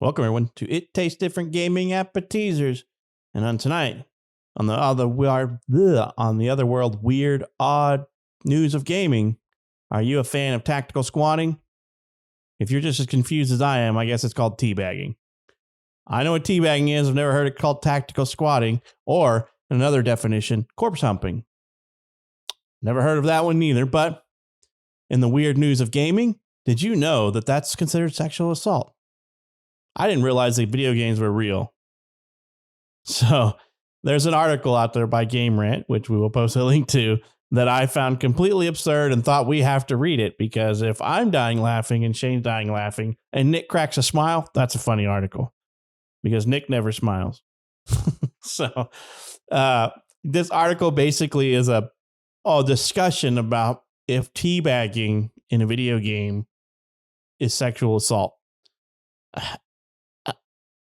Welcome everyone to It Tastes Different Gaming Appetizers. And on tonight, on the other world, weird, odd news of gaming, are you a fan of tactical squatting? If you're just as confused as I am, I guess it's called teabagging. I know what teabagging is. I've never heard it called tactical squatting, or another definition, corpse humping. Never heard of that one neither. But in the weird news of gaming, did you know that that's considered sexual assault? I didn't realize that video games were real. So there's an article out there by Game Rant, which we will post a link to, that I found completely absurd and thought we have to read it, because if I'm dying laughing and Shane's dying laughing and Nick cracks a smile, that's a funny article, because Nick never smiles. So this article basically is a discussion about if teabagging in a video game is sexual assault.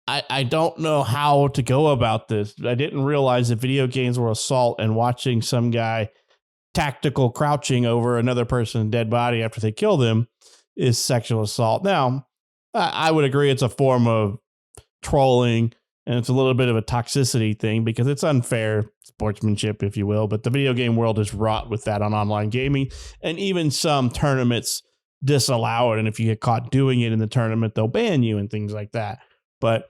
I don't know how to go about this. I didn't realize that video games were assault, and watching some guy tactical crouching over another person's dead body after they kill them is sexual assault. Now, I would agree it's a form of trolling, and it's a little bit of a toxicity thing because it's unfair sportsmanship, if you will. But the video game world is wrought with that on online gaming, and even some tournaments disallow it. And if you get caught doing it in the tournament, they'll ban you and things like that. But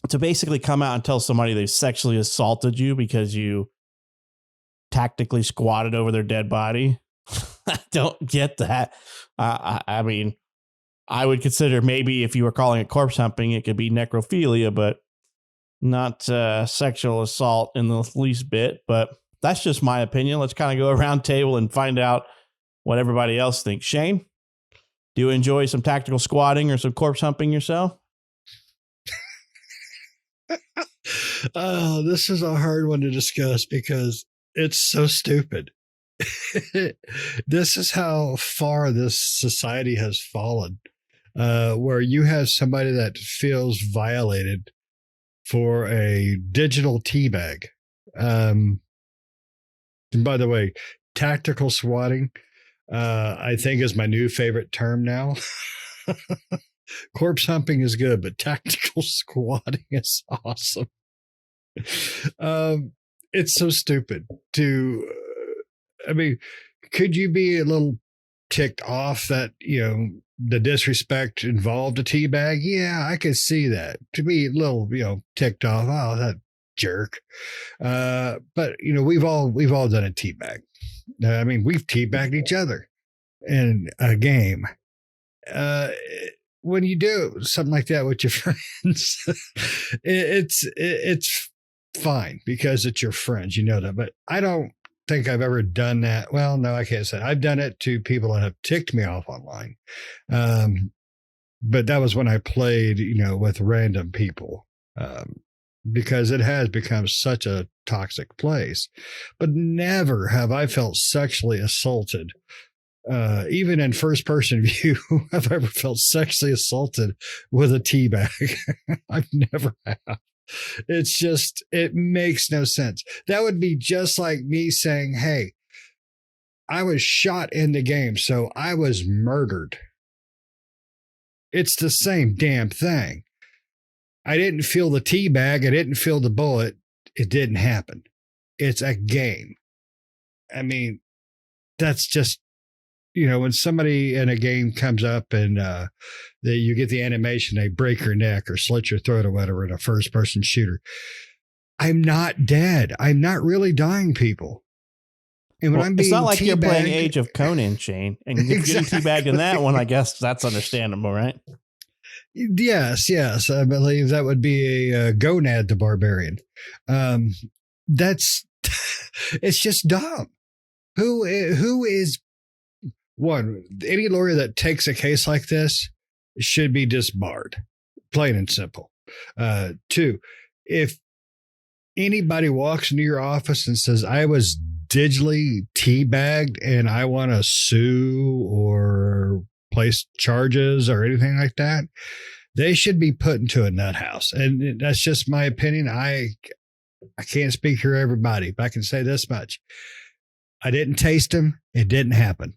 to basically come out and tell somebody they sexually assaulted you because you tactically squatted over their dead body, I don't get that. I mean, I would consider maybe if you were calling it corpse humping, it could be necrophilia, but not sexual assault in the least bit. But that's just my opinion. Let's kind of go around table and find out what everybody else thinks. Shane, do you enjoy some tactical squatting or some corpse humping yourself? Oh, this is a hard one to discuss because it's so stupid. This is how far this society has fallen, where you have somebody that feels violated for a digital teabag. And by the way, tactical swatting, I think is my new favorite term now. Corpse humping is good, but tactical squatting is awesome. It's so stupid I mean, could you be a little ticked off that, the disrespect involved a teabag? Yeah, I could see that. To be a little, ticked off. Oh, that jerk. But we've all done a teabag. I mean, we've teabagged each other in a game. When you do something like that with your friends, it's fine because it's your friends, that. But I don't think I've ever done that. Well, no, I can't say I've done it to people that have ticked me off online. But that was when I played, with random people, because it has become such a toxic place. But never have I felt sexually assaulted. Even in first person view, I've ever felt sexually assaulted with a teabag. I've never have. It's just, it makes no sense. That would be just like me saying, hey, I was shot in the game, so I was murdered. It's the same damn thing. I didn't feel the teabag. I didn't feel the bullet. It didn't happen. It's a game. I mean, that's just, when somebody in a game comes up and you get the animation, they break your neck or slit your throat or whatever in a first person shooter. I'm not dead. I'm not really dying, people. And when I'm being it's not like you're playing teabagged, Age of Conan, Shane. And if you're getting teabagged in that one, I guess that's understandable, right? Yes. I believe that would be a Gonad the Barbarian. It's just dumb. Who is one? Any lawyer that takes a case like this should be disbarred, plain and simple. Two, if anybody walks into your office and says, I was digitally teabagged and I want to sue or place charges or anything like that, they should be put into a nut house. And that's just my opinion. I can't speak for everybody, but I can say this much. I didn't taste them. It didn't happen.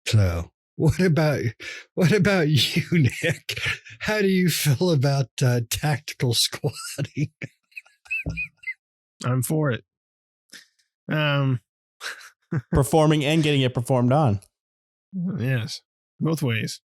So What about you, Nick? How do you feel about tactical squatting? I'm for it. Performing and getting it performed on. Yes, both ways.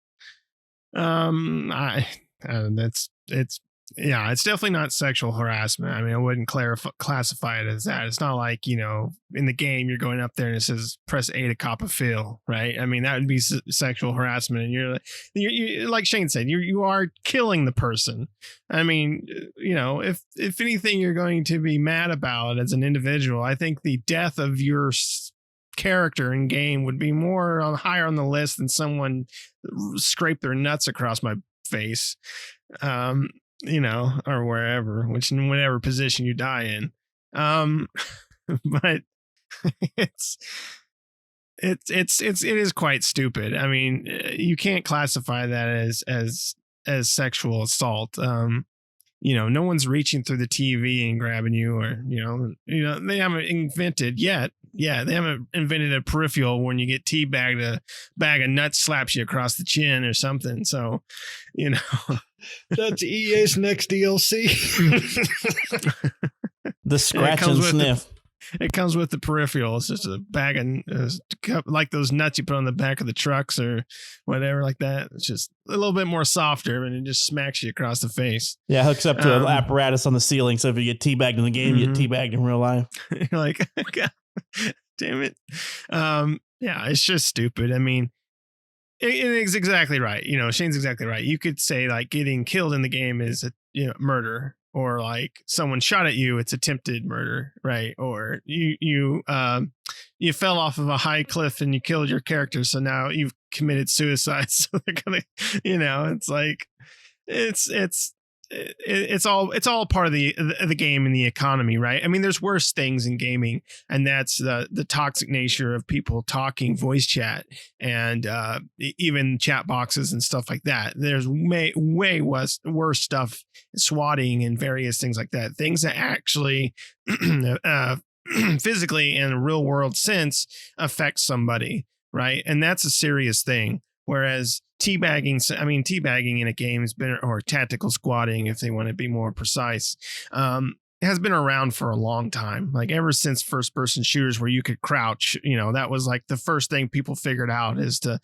It's definitely not sexual harassment. I mean, I wouldn't classify it as that. It's not like, in the game you're going up there and it says press A to cop a feel, right? I mean, that would be sexual harassment, and you're like Shane said, you are killing the person. I mean, if anything you're going to be mad about as an individual, I think the death of your character in game would be higher on the list than someone scrape their nuts across my face. Or wherever, whatever position you die in. But it is quite stupid. I mean, you can't classify that as sexual assault. No one's reaching through the TV and grabbing you, or they haven't invented yet. Yeah, they haven't invented a peripheral when you get teabagged, a bag of nuts slaps you across the chin or something. So, that's EA's next DLC. The scratch and sniff. It comes with the peripheral. It's just a bag of like those nuts you put on the back of the trucks or whatever like that. It's just a little bit more softer, and it just smacks you across the face. Yeah, hooks up to an apparatus on the ceiling. So if you get teabagged in the game, you get teabagged in real life. You're like, God, damn it. Yeah, it's just stupid. I mean, it is exactly right. Shane's exactly right. You could say like getting killed in the game is murder. Or like someone shot at you, it's attempted murder, right? Or you fell off of a high cliff and you killed your character, so now you've committed suicide. So they're gonna, it's like it's all part of the game and the economy, right? I mean, there's worse things in gaming, and that's the toxic nature of people talking voice chat and even chat boxes and stuff like that. There's way worse stuff, swatting and various things like that. Things that actually physically in a real world sense affect somebody, right? And that's a serious thing. Whereas teabagging in a game has been, or tactical squatting, if they want to be more precise, has been around for a long time. Like ever since first person shooters where you could crouch, that was like the first thing people figured out is to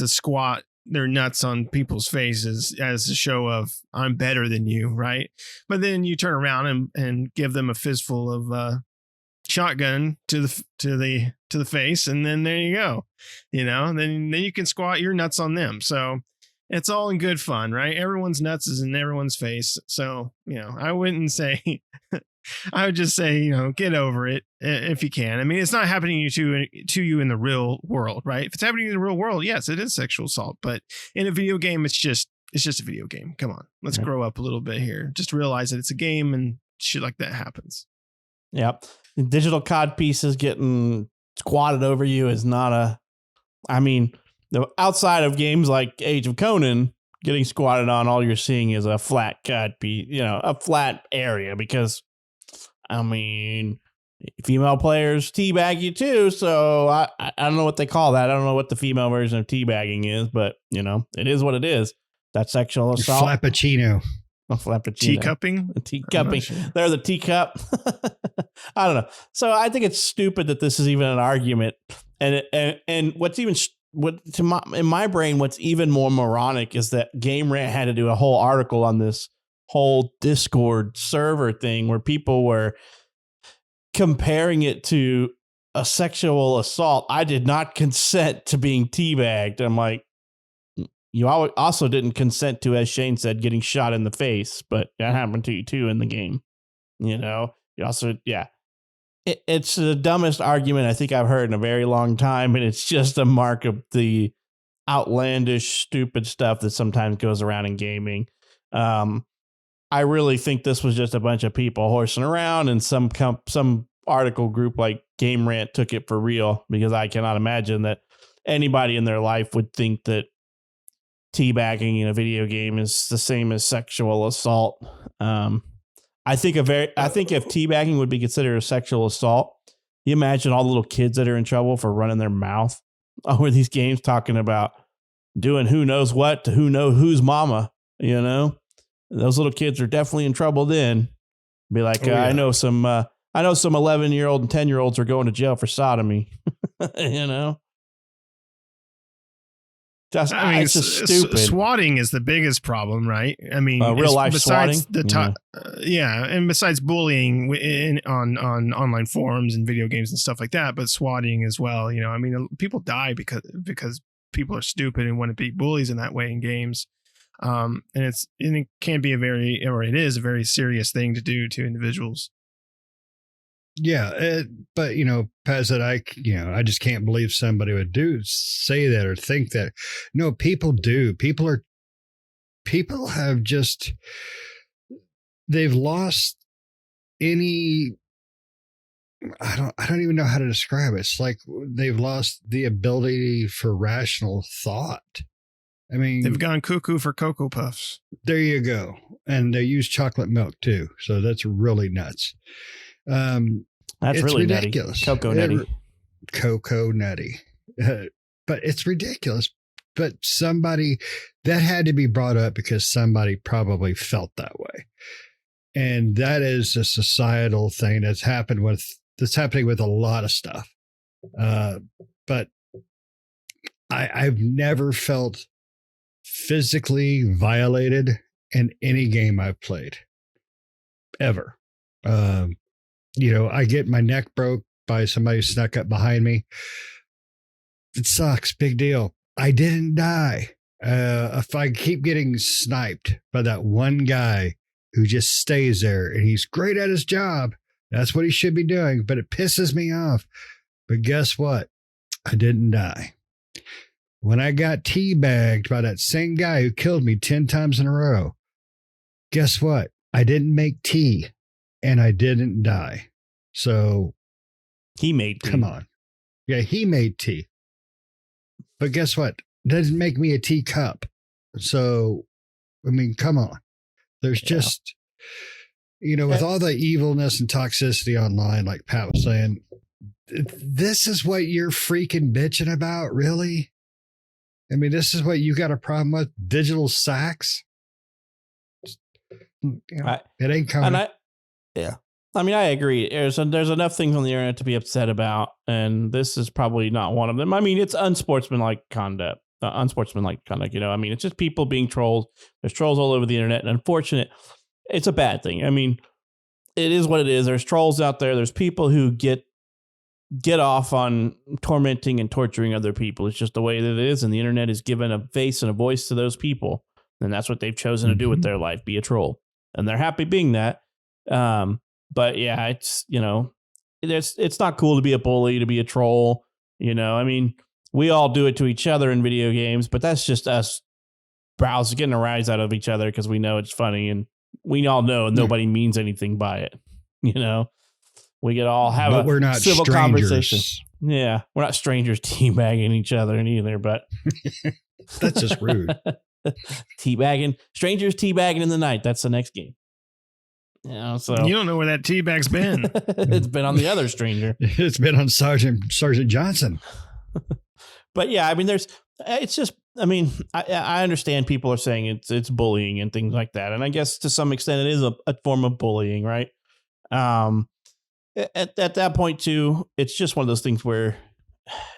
squat their nuts on people's faces as a show of I'm better than you. Right. But then you turn around and give them a fistful of, shotgun to the face, and then there you go, then you can squat your nuts on them. So it's all in good fun, right? Everyone's nuts is in everyone's face. So I wouldn't say I would just say get over it if you can. I mean, it's not happening to you in the real world, right? If it's happening in the real world, yes, it is sexual assault, but in a video game it's just a video game. Come on, let's grow up a little bit here. Just realize that it's a game and shit like that happens. Yep. Digital cod pieces getting squatted over you is not outside of games like Age of Conan, getting squatted on, all you're seeing is a flat cod piece, a flat area, because female players teabag you too. So I don't know what they call that. I don't know what the female version of teabagging is, but it is what it is. That's sexual assault. Flappuccino. Teacupping? Teacupping. Sure. They're the teacup. I don't know. So I think it's stupid that this is even an argument. And what's even in my brain, what's even more moronic is that Game Rant had to do a whole article on this whole Discord server thing where people were comparing it to a sexual assault. I did not consent to being teabagged. I'm like, you also didn't consent to, as Shane said, getting shot in the face, but that happened to you too in the game. You also, yeah. It's the dumbest argument I think I've heard in a very long time, and it's just a mark of the outlandish, stupid stuff that sometimes goes around in gaming. I really think this was just a bunch of people horsing around, and some article group like Game Rant took it for real, because I cannot imagine that anybody in their life would think that teabagging in a video game is the same as sexual assault. I think if teabagging would be considered a sexual assault, you imagine all the little kids that are in trouble for running their mouth over these games talking about doing who knows what to who knows whose mama, you know, those little kids are definitely in trouble then. Be like, I know some 11-year-old and 10-year-olds are going to jail for sodomy, you know? It's just stupid. Swatting is the biggest problem, right? I mean, real life swatting. And besides bullying on online forums and video games and stuff like that, but swatting as well. You know, I mean, people die because people are stupid and want to be bullies in that way in games. And it can be it is a very serious thing to do to individuals. Yeah, but Pez, I just can't believe somebody would say that or think that. No, people do. People have just, they've lost any. I don't even know how to describe it. It's like they've lost the ability for rational thought. I mean, they've gone cuckoo for Cocoa Puffs. There you go, and they use chocolate milk too, so that's really nuts. That's really ridiculous. Cocoa nutty. But it's ridiculous. But somebody that had to be brought up because somebody probably felt that way. And that is a societal thing that's happening with a lot of stuff. But I've never felt physically violated in any game I've played ever. I get my neck broke by somebody who snuck up behind me. It sucks. Big deal. I didn't die. If I keep getting sniped by that one guy who just stays there and he's great at his job, that's what he should be doing, but it pisses me off. But guess what? I didn't die. When I got teabagged by that same guy who killed me 10 times in a row, guess what? I didn't make tea. And I didn't die. So he made tea. Come on. Yeah, he made tea. But guess what? Doesn't make me a teacup. So, I mean, come on. There's just, with all the evilness and toxicity online, like Pat was saying, this is what you're freaking bitching about, really? I mean, this is what you got a problem with? Digital sacks? It ain't coming. Yeah. I mean, I agree. There's enough things on the internet to be upset about, and this is probably not one of them. I mean, it's unsportsmanlike conduct. I mean, it's just people being trolls. There's trolls all over the internet, and unfortunate, it's a bad thing. I mean, it is what it is. There's trolls out there. There's people who get off on tormenting and torturing other people. It's just the way that it is, and the internet is given a face and a voice to those people, and that's what they've chosen to do with their life, be a troll, and they're happy being that. But yeah, it's, it's not cool to be a bully, to be a troll, I mean, we all do it to each other in video games, but that's just us getting a rise out of each other because we know it's funny and we all know nobody means anything by it. We could all have we're not civil strangers. Conversation. Yeah, we're not strangers teabagging each other either, but that's just rude. Strangers teabagging in the night. That's the next game. So you don't know where that teabag's been. It's been on the other stranger. It's been on Sergeant Johnson. But yeah, I mean, I understand people are saying it's bullying and things like that. And I guess to some extent it is a form of bullying, right? At that point too, it's just one of those things where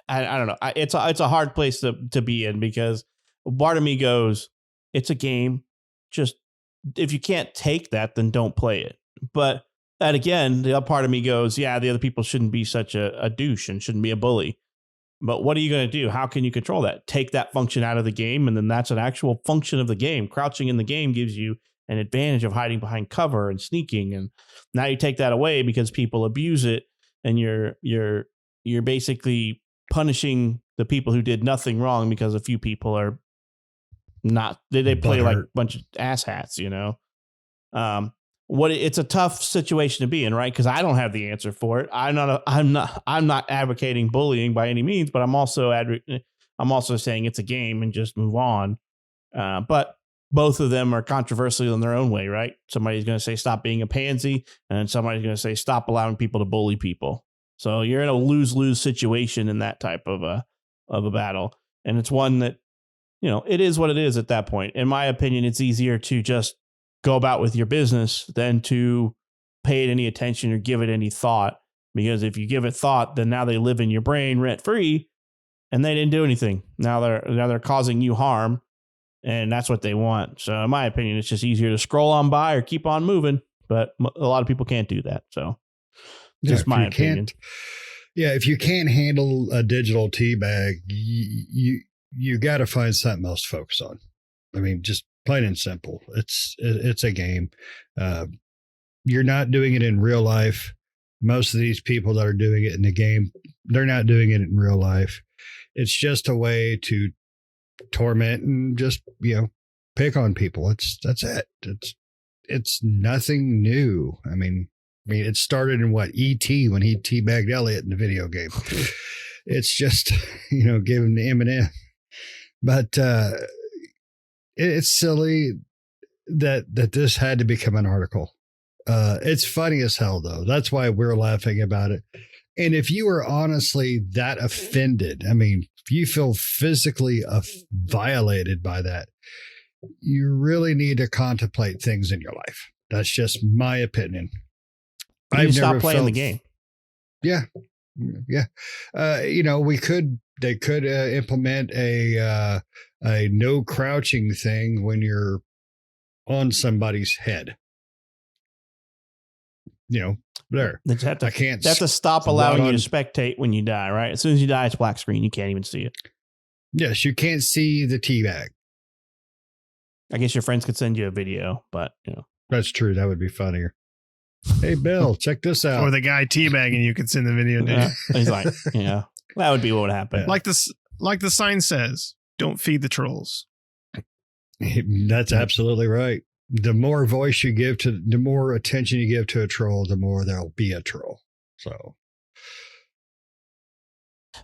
I don't know. It's a hard place to be in because part of me goes, it's a game. Just, if you can't take that, then don't play it. But that again, the other part of me goes, yeah, the other people shouldn't be such a douche and shouldn't be a bully. But what are you going to do? How can you control that? Take that function out of the game, and then that's an actual function of the game. Crouching in the game gives you an advantage of hiding behind cover and sneaking. And now you take that away because people abuse it, and you're basically punishing the people who did nothing wrong because a few people are not, they play like a bunch of asshats, it's a tough situation to be in, right? Because I don't have the answer for it. I'm not advocating bullying by any means, but I'm also saying it's a game and just move on. But both of them are controversial in their own way, right? Somebody's going to say stop being a pansy, and somebody's going to say stop allowing people to bully people. So you're in a lose-lose situation in that type of of a battle. And it's one that, it is what it is at that point. In my opinion, it's easier to just go about with your business than to pay it any attention or give it any thought. Because if you give it thought, then now they live in your brain rent free and they didn't do anything. Now they're causing you harm, and that's what they want. So in my opinion, it's just easier to scroll on by or keep on moving. But a lot of people can't do that. So just my opinion. If you can't handle a digital teabag, you got to find something else to focus on. I mean, just plain and simple. It's a game. You're not doing it in real life. Most of these people that are doing it in the game, they're not doing it in real life. It's just a way to torment and just, pick on people. That's it. It's nothing new. I mean, it started in E.T. when he teabagged Elliot in the video game. It's just, give him the M&M. But it's silly that this had to become an article. It's funny as hell, though. That's why we're laughing about it. And if you are honestly that offended, if you feel physically violated by that, you really need to contemplate things in your life. That's just my opinion. I've never playing the game. Yeah. Yeah. They could implement a no crouching thing when you're on somebody's head. There. They have to stop allowing you to spectate when you die, right? As soon as you die, it's black screen. You can't even see it. Yes, you can't see the teabag. I guess your friends could send you a video, but That's true. That would be funnier. Hey, Bill, check this out. Or the guy teabagging, you could send the video to you. He's like, that would be what would happen. Like the sign says, don't feed the trolls. That's absolutely right. The more voice you give the more attention you give to a troll, the more there'll be a troll. So.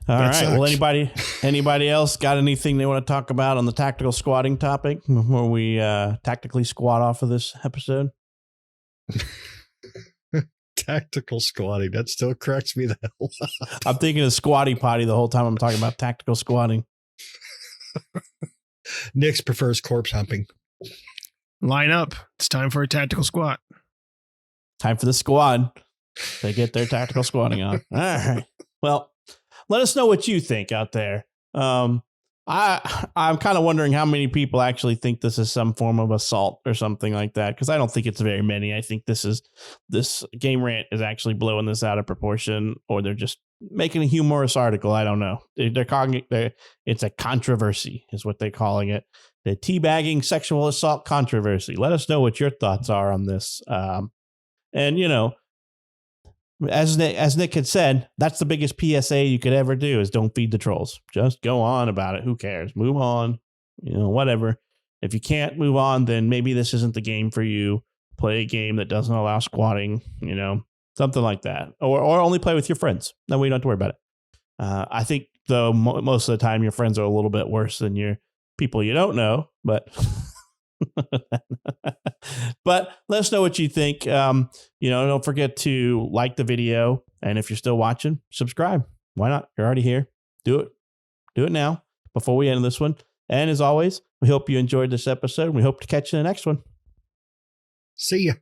All right. Sucks. Well, anybody else got anything they want to talk about on the tactical squatting topic before we tactically squat off of this episode? Tactical squatting. That still cracks me the hell up. I'm thinking of squatty potty the whole time I'm talking about tactical squatting. Nix prefers corpse humping. Line up. It's time for a tactical squat. Time for the squad. They get their tactical squatting on. All right. Well, let us know what you think out there. I'm kind of wondering how many people actually think this is some form of assault or something like that, because I don't think it's very many. I think this Game Rant is actually blowing this out of proportion, or they're just making a humorous article. I don't know. They're calling it. It's a controversy, is what they're calling it. The teabagging sexual assault controversy. Let us know what your thoughts are on this. And as Nick had said, that's the biggest PSA you could ever do is don't feed the trolls. Just go on about it. Who cares? Move on. Whatever. If you can't move on, then maybe this isn't the game for you. Play a game that doesn't allow squatting, something like that. Or only play with your friends. That way you don't have to worry about it. I think, though, most of the time your friends are a little bit worse than your people you don't know, but but let us know what you think. Don't forget to like the video, and if you're still watching, subscribe. Why not? You're already here. Do it now before we end this one. And as always, we hope you enjoyed this episode. We hope to catch you in the next one. See ya.